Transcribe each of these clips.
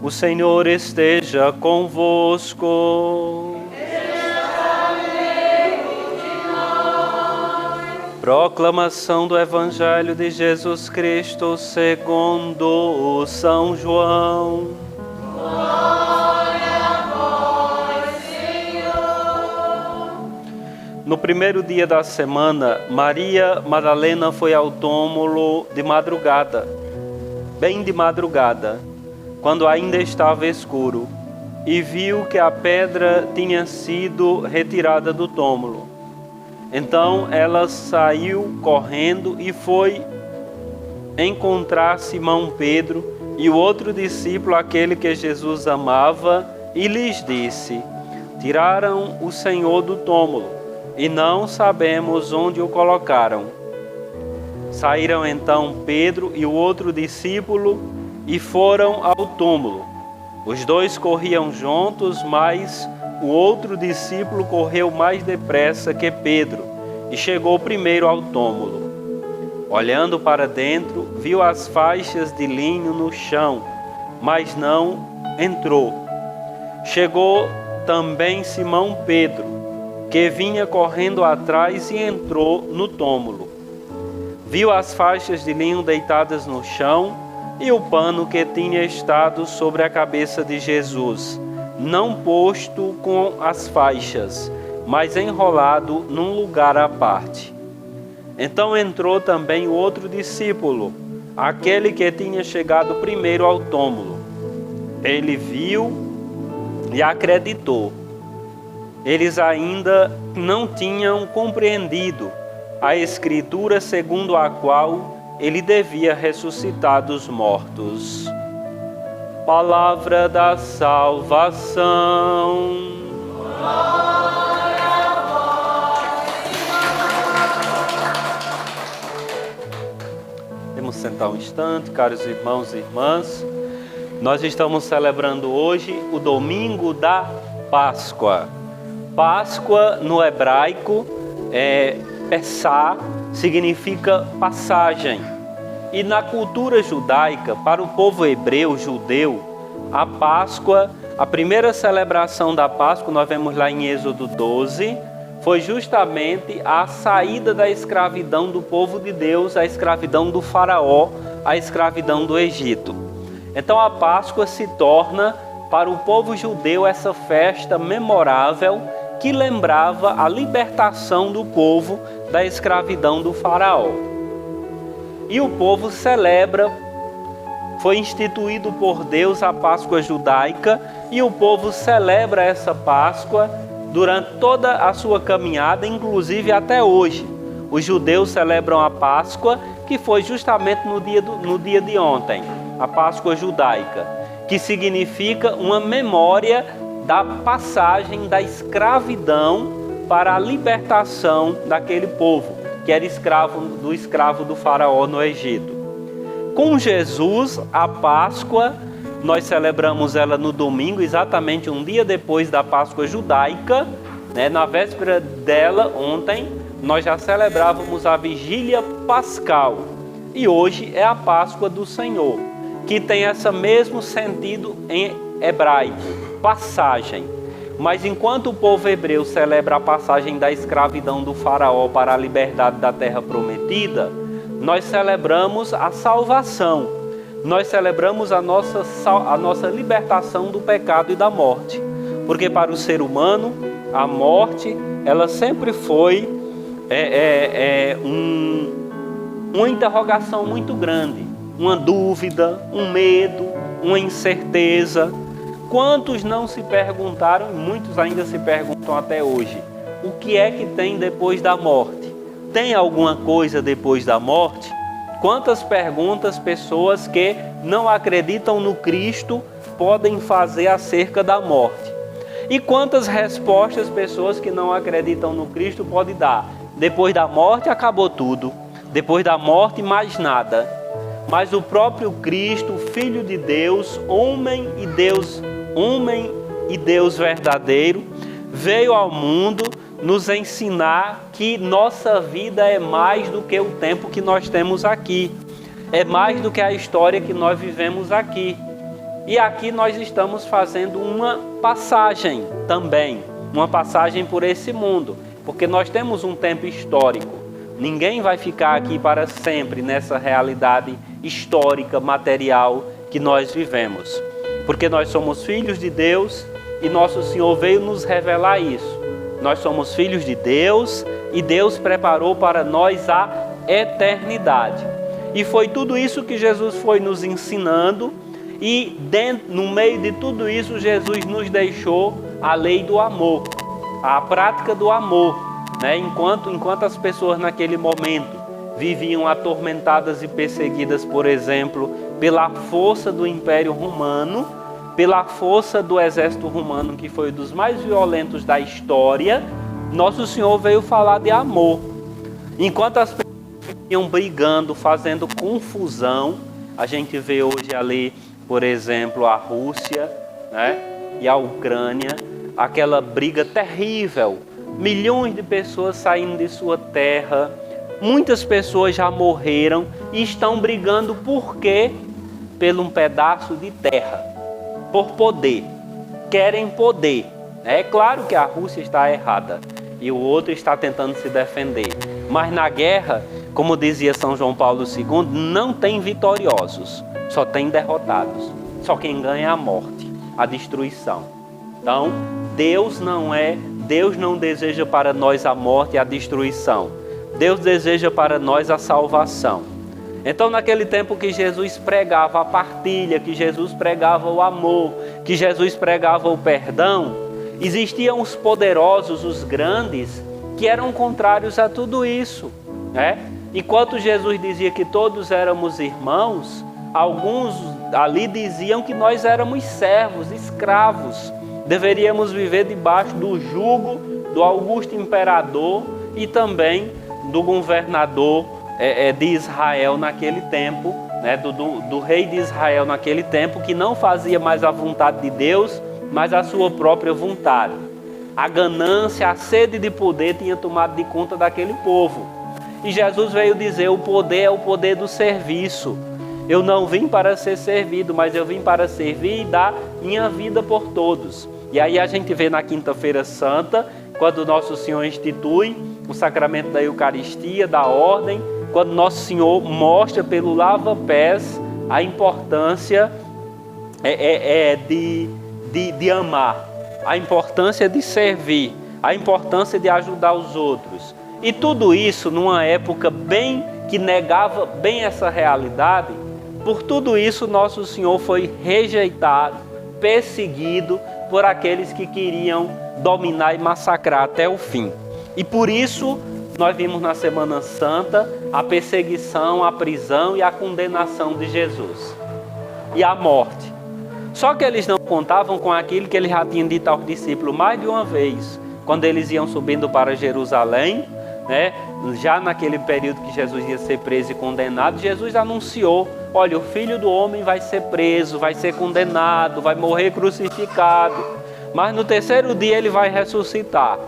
O Senhor esteja convosco. Proclamação do Evangelho de Jesus Cristo segundo São João. Glória a vós, Senhor. No primeiro dia da semana, Maria Madalena foi ao túmulo de madrugada, bem de madrugada, quando ainda estava escuro, e viu que a pedra tinha sido retirada do túmulo. Então ela saiu correndo e foi encontrar Simão Pedro e o outro discípulo, aquele que Jesus amava, e lhes disse: tiraram o Senhor do túmulo e não sabemos onde o colocaram. Saíram então Pedro e o outro discípulo e foram ao túmulo. Os dois corriam juntos, mas o outro discípulo correu mais depressa que Pedro e chegou primeiro ao túmulo. Olhando para dentro, viu as faixas de linho no chão, mas não entrou. Chegou também Simão Pedro, que vinha correndo atrás, e entrou no túmulo. Viu as faixas de linho deitadas no chão e o pano que tinha estado sobre a cabeça de Jesus, não posto com as faixas, mas enrolado num lugar à parte. Então entrou também o outro discípulo, aquele que tinha chegado primeiro ao túmulo. Ele viu e acreditou. Eles ainda não tinham compreendido a Escritura segundo a qual ele devia ressuscitar dos mortos. Palavra da salvação. Glória a vós, Senhor. Vamos sentar um instante, caros irmãos e irmãs. Nós estamos celebrando hoje o domingo da Páscoa. Páscoa no hebraico Pessá, significa passagem. E na cultura judaica, para o povo hebreu, judeu, a Páscoa, a primeira celebração da Páscoa, nós vemos lá em Êxodo 12, foi justamente a saída da escravidão do povo de Deus, a escravidão do faraó, a escravidão do Egito. Então a Páscoa se torna, para o povo judeu, essa festa memorável que lembrava a libertação do povo da escravidão do faraó. E o povo celebra, foi instituído por Deus a Páscoa judaica, e o povo celebra essa Páscoa durante toda a sua caminhada, inclusive até hoje. Os judeus celebram a Páscoa, que foi justamente no dia de ontem, a Páscoa judaica, que significa uma memória da passagem da escravidão para a libertação daquele povo, que era escravo do faraó no Egito. Com Jesus, a Páscoa, nós celebramos ela no domingo, exatamente um dia depois da Páscoa judaica, né? Na véspera dela, ontem, nós já celebrávamos a vigília pascal. E hoje é a Páscoa do Senhor, que tem esse mesmo sentido em hebraico, passagem. Mas enquanto o povo hebreu celebra a passagem da escravidão do faraó para a liberdade da terra prometida, nós celebramos a salvação. Nós celebramos a nossa libertação do pecado e da morte. Porque para o ser humano, a morte, ela sempre foi uma interrogação muito grande, uma dúvida, um medo, uma incerteza. Quantos não se perguntaram, e muitos ainda se perguntam até hoje, o que é que tem depois da morte? Tem alguma coisa depois da morte? Quantas perguntas pessoas que não acreditam no Cristo podem fazer acerca da morte? E quantas respostas pessoas que não acreditam no Cristo podem dar? Depois da morte acabou tudo. Depois da morte mais nada. Mas o próprio Cristo, Filho de Deus, homem e Deus verdadeiro, veio ao mundo nos ensinar que nossa vida é mais do que o tempo que nós temos aqui. É mais do que a história que nós vivemos aqui. E aqui nós estamos fazendo uma passagem também, uma passagem por esse mundo, porque nós temos um tempo histórico. Ninguém vai ficar aqui para sempre nessa realidade histórica, material que nós vivemos. Porque nós somos filhos de Deus e nosso Senhor veio nos revelar isso. Nós somos filhos de Deus e Deus preparou para nós a eternidade. E foi tudo isso que Jesus foi nos ensinando. E no meio de tudo isso, Jesus nos deixou a lei do amor, a prática do amor, né? Enquanto as pessoas naquele momento viviam atormentadas e perseguidas, por exemplo, pela força do Império Romano, pela força do exército romano, que foi um dos mais violentos da história, nosso Senhor veio falar de amor. Enquanto as pessoas iam brigando, fazendo confusão, a gente vê hoje ali, por exemplo, a Rússia, né, e a Ucrânia, aquela briga terrível, milhões de pessoas saindo de sua terra, muitas pessoas já morreram e estão brigando por quê? Por um pedaço de terra, por poder, querem poder. É claro que a Rússia está errada e o outro está tentando se defender, mas na guerra, como dizia São João Paulo II, não tem vitoriosos, só tem derrotados. Só quem ganha é a morte, a destruição. Então, Deus não deseja para nós a morte e a destruição. Deus deseja para nós a salvação. Então, naquele tempo que Jesus pregava a partilha, que Jesus pregava o amor, que Jesus pregava o perdão, existiam os poderosos, os grandes, que eram contrários a tudo isso, né? Enquanto Jesus dizia que todos éramos irmãos, alguns ali diziam que nós éramos servos, escravos. Deveríamos viver debaixo do jugo do augusto imperador e também do governador de Israel naquele tempo, né? do rei de Israel naquele tempo, que não fazia mais a vontade de Deus, mas a sua própria vontade. A ganância, a sede de poder tinha tomado de conta daquele povo. E Jesus veio dizer: o poder é o poder do serviço. Eu não vim para ser servido, mas eu vim para servir e dar minha vida por todos. E aí a gente vê na Quinta-feira Santa, quando Nosso Senhor institui o sacramento da Eucaristia, da ordem, quando Nosso Senhor mostra pelo lava-pés a importância de amar, a importância de servir, a importância de ajudar os outros. E tudo isso numa época que negava bem essa realidade. Por tudo isso, Nosso Senhor foi rejeitado, perseguido por aqueles que queriam dominar e massacrar até o fim. E por isso, nós vimos na Semana Santa a perseguição, a prisão e a condenação de Jesus. E a morte. Só que eles não contavam com aquilo que ele já tinha dito aos discípulos mais de uma vez, quando eles iam subindo para Jerusalém, né? Já naquele período que Jesus ia ser preso e condenado, Jesus anunciou: olha, o Filho do Homem vai ser preso, vai ser condenado, vai morrer crucificado, mas no terceiro dia ele vai ressuscitar.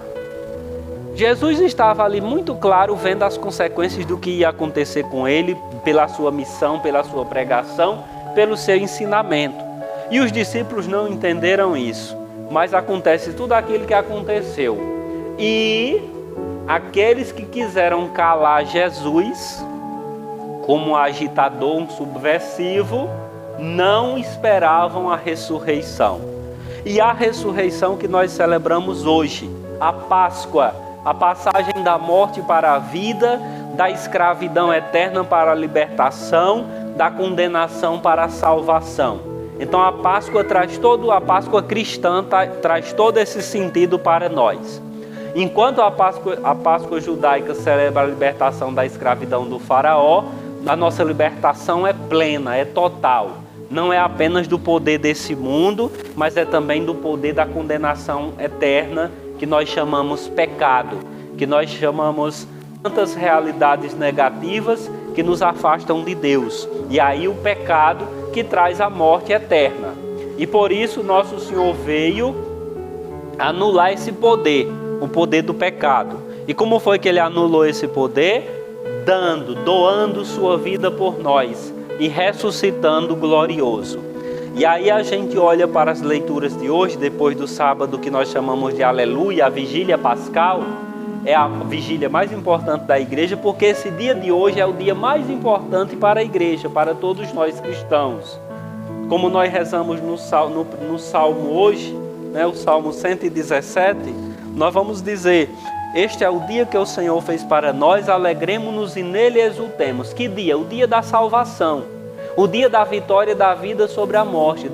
Jesus estava ali muito claro, vendo as consequências do que ia acontecer com ele, pela sua missão, pela sua pregação, pelo seu ensinamento. E os discípulos não entenderam isso, mas acontece tudo aquilo que aconteceu. E aqueles que quiseram calar Jesus, como um agitador, um subversivo, não esperavam a ressurreição. E a ressurreição que nós celebramos hoje, a Páscoa, a passagem da morte para a vida, da escravidão eterna para a libertação, da condenação para a salvação. Então a Páscoa a Páscoa cristã traz todo esse sentido para nós. Enquanto a Páscoa judaica celebra a libertação da escravidão do faraó, a nossa libertação é plena, é total. Não é apenas do poder desse mundo, mas é também do poder da condenação eterna, que nós chamamos pecado, que nós chamamos tantas realidades negativas que nos afastam de Deus. E aí o pecado que traz a morte eterna. E por isso nosso Senhor veio anular esse poder, o poder do pecado. E como foi que ele anulou esse poder? Doando sua vida por nós e ressuscitando glorioso. E aí a gente olha para as leituras de hoje, depois do sábado que nós chamamos de Aleluia, a vigília pascal, é a vigília mais importante da igreja, porque esse dia de hoje é o dia mais importante para a igreja, para todos nós cristãos. Como nós rezamos no Salmo hoje, né, o Salmo 117, nós vamos dizer: este é o dia que o Senhor fez para nós, alegremo-nos e nele exultemos. Que dia? O dia da salvação, o dia da vitória da vida sobre a morte,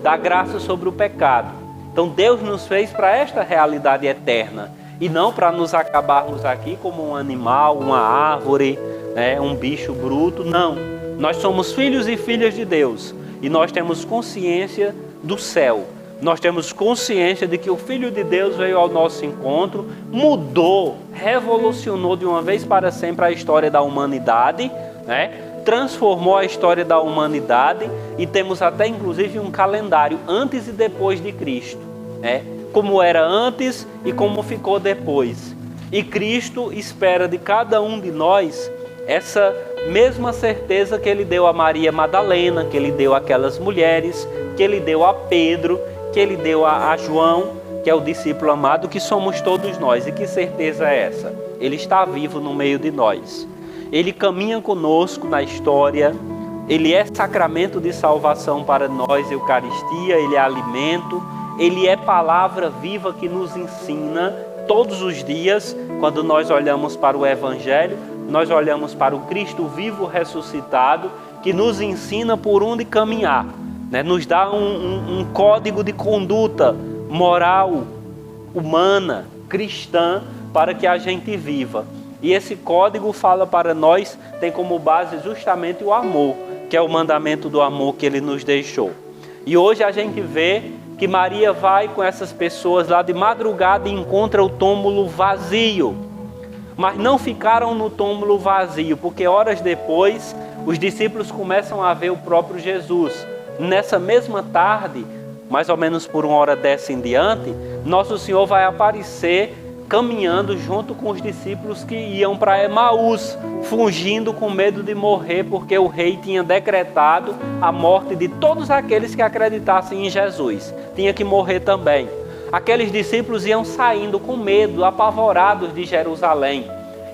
da graça sobre o pecado. Então Deus nos fez para esta realidade eterna, e não para nos acabarmos aqui como um animal, uma árvore, né, um bicho bruto. Não, nós somos filhos e filhas de Deus, e nós temos consciência do céu. Nós temos consciência de que o Filho de Deus veio ao nosso encontro, mudou, revolucionou de uma vez para sempre a história da humanidade, né? Transformou a história da humanidade, e temos até inclusive um calendário antes e depois de Cristo, né? Como era antes e como ficou depois. E Cristo espera de cada um de nós essa mesma certeza que Ele deu a Maria Madalena, que Ele deu àquelas mulheres, que Ele deu a Pedro, que Ele deu a João, que é o discípulo amado, que somos todos nós. E que certeza é essa? Ele está vivo no meio de nós. Ele caminha conosco na história. Ele é sacramento de salvação para nós, Eucaristia. Ele é alimento. Ele é palavra viva que nos ensina todos os dias. Quando nós olhamos para o Evangelho, nós olhamos para o Cristo vivo ressuscitado, que nos ensina por onde caminhar, né? Nos dá um código de conduta moral, humana, cristã, para que a gente viva. E esse código fala para nós, tem como base justamente o amor, que é o mandamento do amor que Ele nos deixou. E hoje a gente vê que Maria vai com essas pessoas lá de madrugada e encontra o túmulo vazio. Mas não ficaram no túmulo vazio, porque horas depois os discípulos começam a ver o próprio Jesus. Nessa mesma tarde, mais ou menos por 1h10 em diante, Nosso Senhor vai aparecer caminhando junto com os discípulos que iam para Emaús, fugindo com medo de morrer, porque o rei tinha decretado a morte de todos aqueles que acreditassem em Jesus. Tinha que morrer também. Aqueles discípulos iam saindo com medo, apavorados de Jerusalém.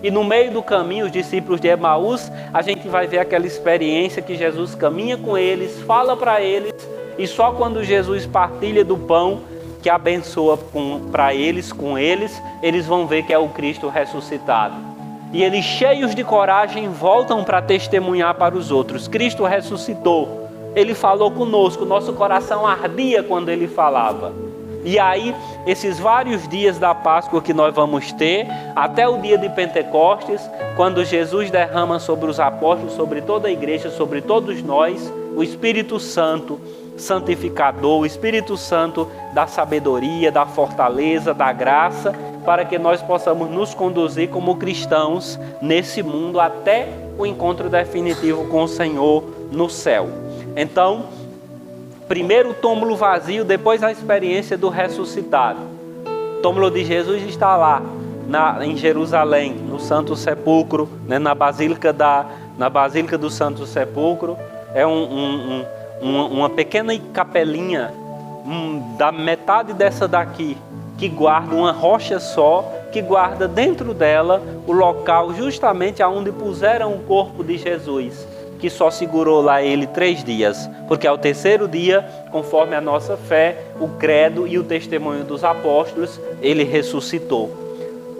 E no meio do caminho, os discípulos de Emaús, a gente vai ver aquela experiência que Jesus caminha com eles, fala para eles, e só quando Jesus partilha do pão, que abençoa para eles, com eles, eles vão ver que é o Cristo ressuscitado. E eles, cheios de coragem, voltam para testemunhar para os outros. Cristo ressuscitou. Ele falou conosco, nosso coração ardia quando Ele falava. E aí, esses vários dias da Páscoa que nós vamos ter, até o dia de Pentecostes, quando Jesus derrama sobre os apóstolos, sobre toda a igreja, sobre todos nós, o Espírito Santo santificador, o Espírito Santo da sabedoria, da fortaleza, da graça, para que nós possamos nos conduzir como cristãos nesse mundo até o encontro definitivo com o Senhor no céu. Então, primeiro o túmulo vazio, depois a experiência do ressuscitado. O túmulo de Jesus está lá, em Jerusalém, no Santo Sepulcro, né, na Basílica do Santo Sepulcro. É uma pequena capelinha da metade dessa daqui, que guarda uma rocha só, que guarda dentro dela o local justamente aonde puseram o corpo de Jesus, que só segurou lá ele 3 dias, porque ao terceiro dia, conforme a nossa fé, o credo e o testemunho dos apóstolos, ele ressuscitou.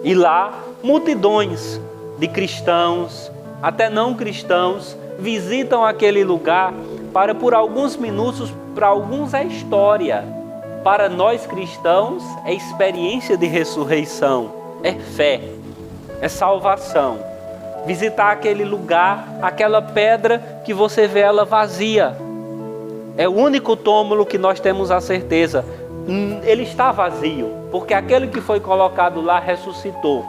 E lá, multidões de cristãos, até não cristãos, visitam aquele lugar para, por alguns minutos, para alguns é história. Para nós cristãos, é experiência de ressurreição, é fé, é salvação. Visitar aquele lugar, aquela pedra que você vê ela vazia. É o único túmulo que nós temos a certeza. Ele está vazio, porque aquele que foi colocado lá ressuscitou.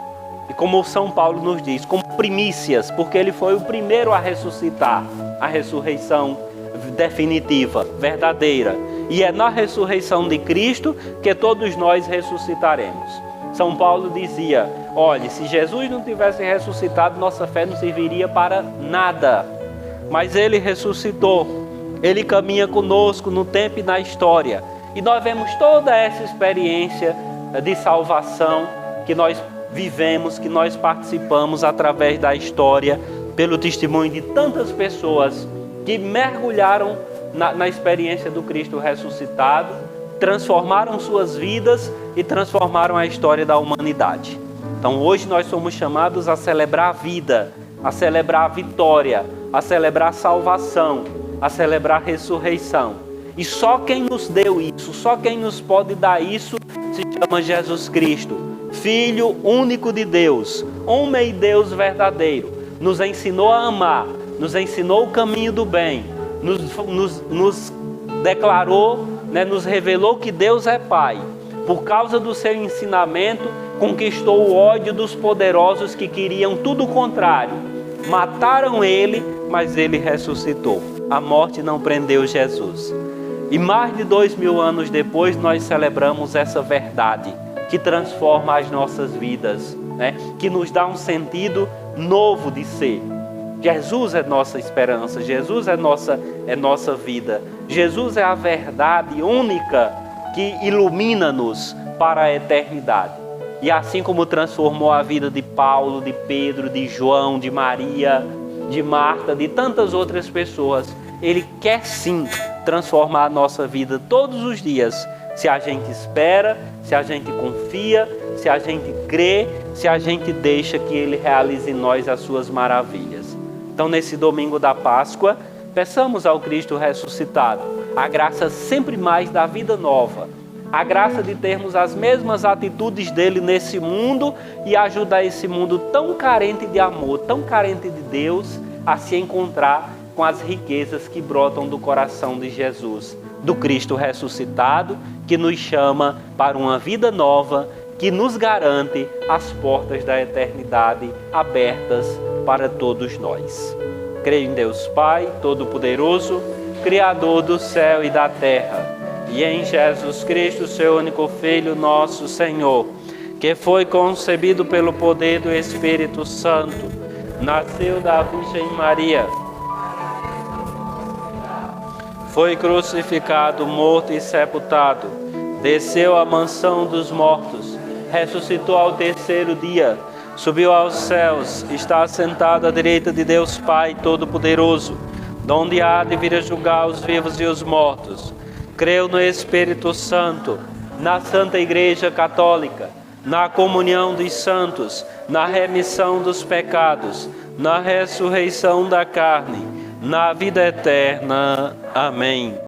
E como São Paulo nos diz, como primícias, porque ele foi o primeiro a ressuscitar, a ressurreição definitiva, verdadeira. E é na ressurreição de Cristo que todos nós ressuscitaremos. São Paulo dizia, olhe, se Jesus não tivesse ressuscitado, nossa fé não serviria para nada. Mas ele ressuscitou. Ele caminha conosco no tempo e na história. E nós vemos toda essa experiência de salvação que nós vivemos, que nós participamos através da história, pelo testemunho de tantas pessoas que mergulharam na experiência do Cristo ressuscitado, transformaram suas vidas e transformaram a história da humanidade. Então hoje nós somos chamados a celebrar a vida, a celebrar a vitória, a celebrar a salvação, a celebrar a ressurreição. E só quem nos deu isso, só quem nos pode dar isso, se chama Jesus Cristo, Filho único de Deus, homem e Deus verdadeiro. Nos ensinou a amar, nos ensinou o caminho do bem, nos declarou, nos revelou que Deus é Pai. Por causa do seu ensinamento, conquistou o ódio dos poderosos que queriam tudo o contrário. Mataram ele, mas ele ressuscitou. A morte não prendeu Jesus. E mais de 2000 anos depois, nós celebramos essa verdade que transforma as nossas vidas, que nos dá um sentido novo de ser. Jesus é nossa esperança, Jesus é nossa vida. Jesus é a verdade única que ilumina-nos para a eternidade. E assim como transformou a vida de Paulo, de Pedro, de João, de Maria, de Marta, de tantas outras pessoas, Ele quer sim transformar a nossa vida todos os dias, se a gente espera, se a gente confia, se a gente crê, se a gente deixa que Ele realize em nós as suas maravilhas. Então, nesse domingo da Páscoa, peçamos ao Cristo ressuscitado a graça sempre mais da vida nova, a graça de termos as mesmas atitudes dele nesse mundo e ajudar esse mundo tão carente de amor, tão carente de Deus, a se encontrar com as riquezas que brotam do coração de Jesus, do Cristo ressuscitado, que nos chama para uma vida nova, que nos garante as portas da eternidade abertas para todos nós. Creio em Deus Pai Todo-Poderoso, Criador do céu e da terra, e em Jesus Cristo, seu único Filho, nosso Senhor, que foi concebido pelo poder do Espírito Santo, nasceu da Virgem Maria, foi crucificado, morto e sepultado, desceu à mansão dos mortos, ressuscitou ao terceiro dia, subiu aos céus, está assentado à direita de Deus Pai Todo-Poderoso, donde há de vir a julgar os vivos e os mortos. Creio no Espírito Santo, na Santa Igreja Católica, na comunhão dos santos, na remissão dos pecados, na ressurreição da carne, na vida eterna. Amém.